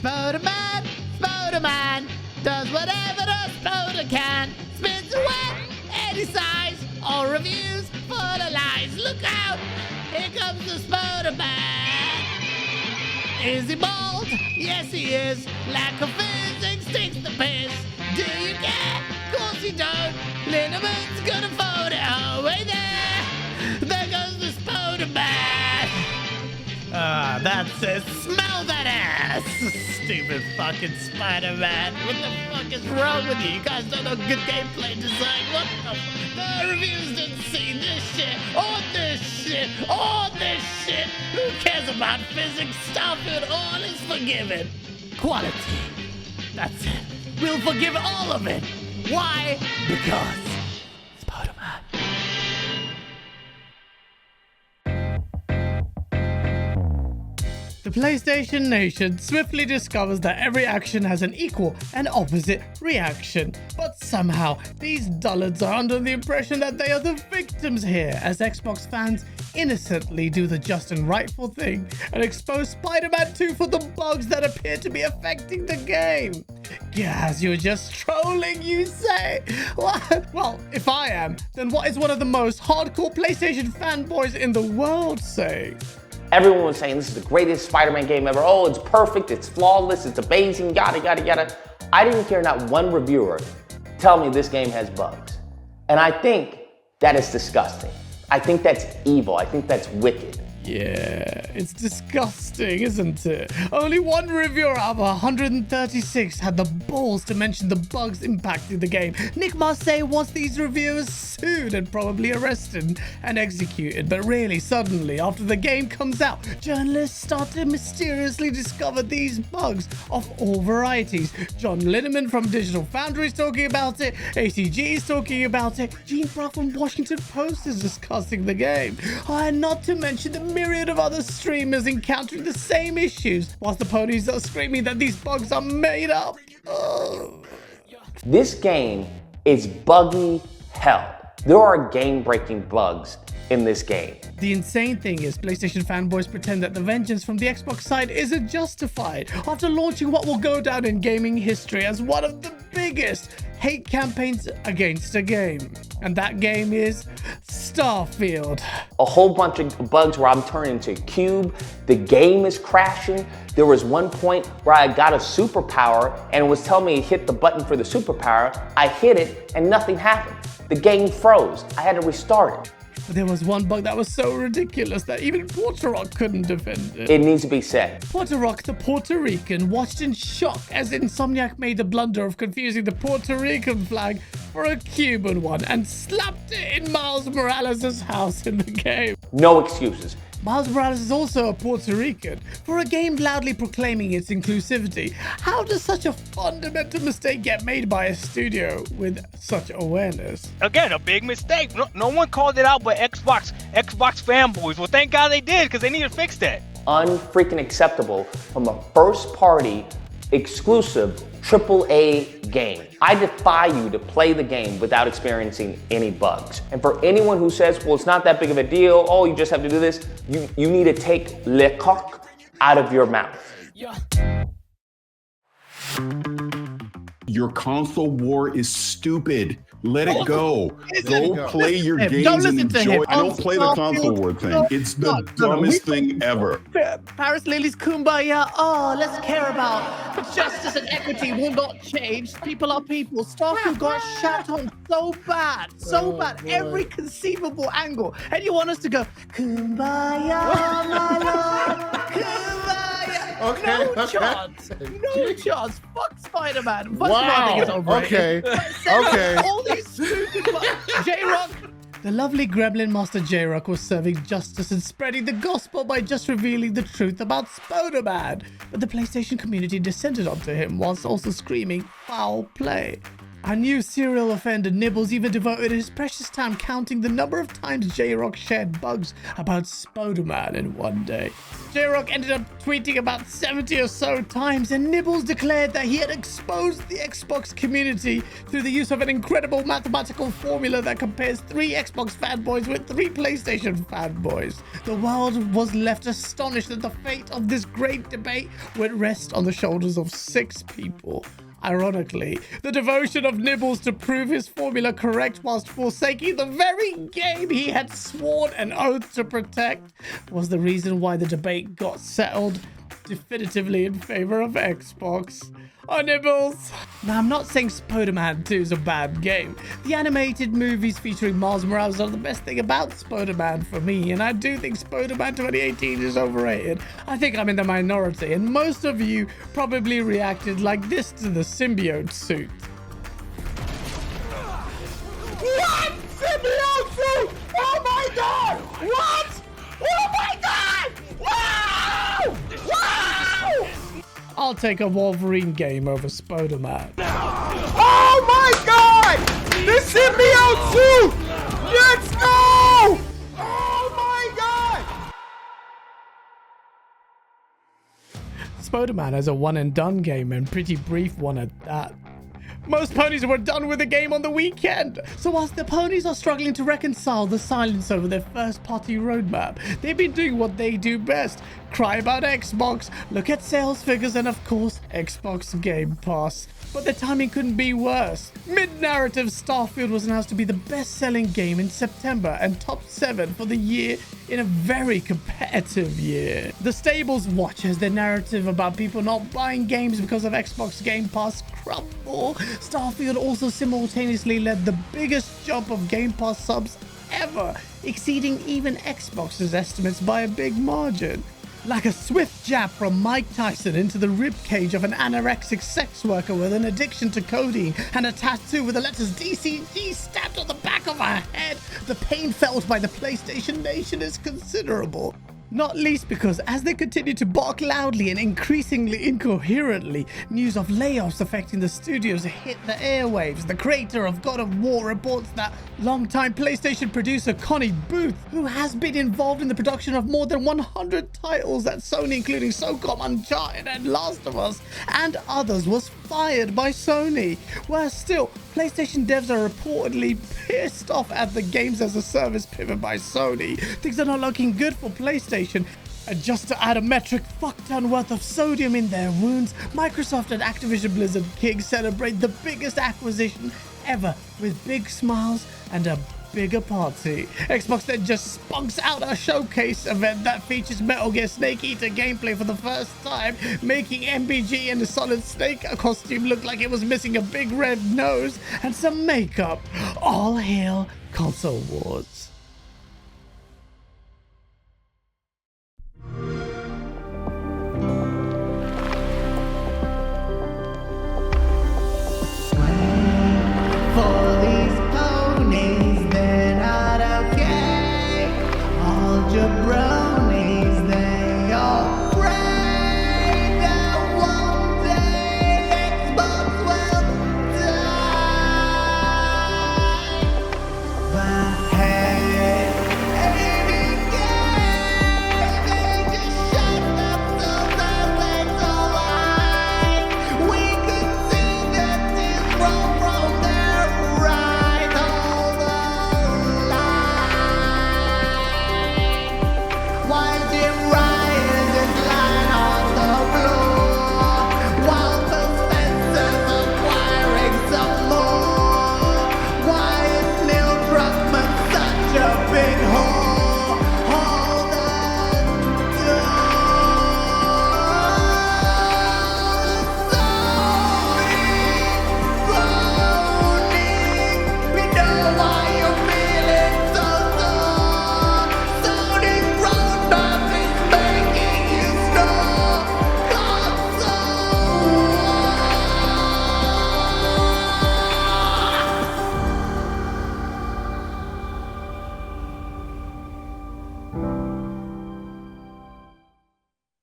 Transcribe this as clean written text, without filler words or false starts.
Spiderman, Spiderman, does whatever the Spider can. Spins a web any size, all reviews full of lies. Look out, here comes the Spiderman. Is he bald? Yes he is. Lack of physics stinks the piss. Do you care? Of course you don't. Linneman's gonna vote it away there. There goes the Spiderman. That's it. Smell that ass! Stupid fucking Spider-Man. What the fuck is wrong with you? You guys don't know good gameplay design. What the reviews didn't see this shit, or this shit, or this shit. Who cares about physics? Stop it. All is forgiven. Quality. That's it. We'll forgive all of it. Why? Because Spider-Man. The PlayStation Nation swiftly discovers that every action has an equal and opposite reaction. But somehow, these dullards are under the impression that they are the victims here, as Xbox fans innocently do the just and rightful thing and expose Spider-Man 2 for the bugs that appear to be affecting the game. Gaz, you're just trolling, you say? What? Well, if I am, then what is one of the most hardcore PlayStation fanboys in the world saying? Everyone was saying this is the greatest Spider-Man game ever. Oh, it's perfect, it's flawless, it's amazing, yada, yada, yada. I didn't hear not one reviewer tell me this game has bugs. And I think that is disgusting. I think that's evil. I think that's wicked. Yeah, it's disgusting, isn't it? Only one reviewer out of 136 had the balls to mention the bugs impacting the game. Nick Marseille wants these reviewers sued and probably arrested and executed. But really, suddenly, after the game comes out, journalists start to mysteriously discover these bugs of all varieties. John Linneman from Digital Foundry is talking about it. ACG is talking about it. Gene Brough from Washington Post is discussing the game. And not to mention the myriad of other streamers encountering the same issues, whilst the ponies are screaming that these bugs are made up. Ugh. This game is buggy hell. There are game-breaking bugs in this game. The insane thing is, PlayStation fanboys pretend that the vengeance from the Xbox side isn't justified after launching what will go down in gaming history as one of the biggest hate campaigns against a game. And that game is Starfield. A whole bunch of bugs where I'm turning into a cube, the game is crashing. There was one point where I got a superpower and it was telling me to hit the button for the superpower. I hit it and nothing happened. The game froze. I had to restart it. But there was one bug that was so ridiculous that even Puerto Rock couldn't defend it. It needs to be said. Puerto Rock, the Puerto Rican, watched in shock as Insomniac made the blunder of confusing the Puerto Rican flag for a Cuban one and slapped it in Miles Morales' house in the game. No excuses. Miles Morales is also a Puerto Rican. For a game loudly proclaiming its inclusivity, how does such a fundamental mistake get made by a studio with such awareness? Again, a big mistake. No one called it out but Xbox fanboys. Well, thank God they did, because they need to fix that. Unfreaking acceptable from a first-party, exclusive, AAA game. I defy you to play the game without experiencing any bugs. And for anyone who says, well, it's not that big of a deal, oh, you just have to do this, you need to take le coq out of your mouth. Yeah. Your console war is stupid. Let it go. Go play your Hey, games and listen to him. enjoy. I don't play the console war thing. It's the dumbest thing ever. Paris Lily's kumbaya. Oh, let's care about justice and equity will not change. People are people. Starfield got shat on so bad. Every conceivable angle. And you want us to go, kumbaya, my lord, kumbaya. No chance. No chance. Fuck Spider-Man. First of all, I think it's overrated. Okay. All these stupid J-Rock. The lovely gremlin master J-Rock was serving justice and spreading the gospel by just revealing the truth about Spider-Man. But the PlayStation community descended onto him whilst also screaming foul play. Our new serial offender Nibbles even devoted his precious time counting the number of times J-Rock shared bugs about Spiderman in one day. J-Rock ended up tweeting about 70 or so times, and Nibbles declared that he had exposed the Xbox community through the use of an incredible mathematical formula that compares 3 Xbox fanboys with 3 PlayStation fanboys. The world was left astonished that the fate of this great debate would rest on the shoulders of 6 people. Ironically, the devotion of Nibbles to prove his formula correct whilst forsaking the very game he had sworn an oath to protect was the reason why the debate got settled definitively in favor of Xbox. Oh, Nibbles! Now, I'm not saying Spider-Man 2 is a bad game. The animated movies featuring Miles Morales are the best thing about Spider-Man for me, and I do think Spider-Man 2018 is overrated. I think I'm in the minority, and most of you probably reacted like this to the symbiote suit. What? Symbiote suit! Oh my god! What? Oh my god! Wow! Wow! I'll take a Wolverine game over Spider-Man. Oh my god! The symbiote suit! Let's go! Oh my god! Spider-Man is a one-and-done game, and pretty brief one at that. Most ponies were done with the game on the weekend. So whilst the ponies are struggling to reconcile the silence over their first-party roadmap, they've been doing what they do best. Cry about Xbox, look at sales figures, and of course, Xbox Game Pass. But the timing couldn't be worse. Mid-narrative Starfield was announced to be the best-selling game in September and top 7 for the year in a very competitive year. The stables watch as their narrative about people not buying games because of Xbox Game Pass crumble. Starfield also simultaneously led the biggest jump of Game Pass subs ever, exceeding even Xbox's estimates by a big margin. Like a swift jab from Mike Tyson into the ribcage of an anorexic sex worker with an addiction to codeine and a tattoo with the letters DCG stamped on the back of her head, the pain felt by the PlayStation Nation is considerable. Not least because as they continue to bark loudly and increasingly incoherently, news of layoffs affecting the studios hit the airwaves. The creator of God of War reports that longtime PlayStation producer Connie Booth, who has been involved in the production of more than 100 titles at Sony, including SOCOM, Uncharted, and Last of Us, and others, was fired by Sony. Worse still, PlayStation devs are reportedly pissed off at the games as a service pivot by Sony. Things are not looking good for PlayStation. And just to add a metric fuck-ton worth of sodium in their wounds, Microsoft and Activision Blizzard King celebrate the biggest acquisition ever with big smiles and a bigger party. Xbox then just spunks out a showcase event that features Metal Gear Snake Eater gameplay for the first time, making MBG in the Solid Snake costume look like it was missing a big red nose and some makeup. All hail console wars.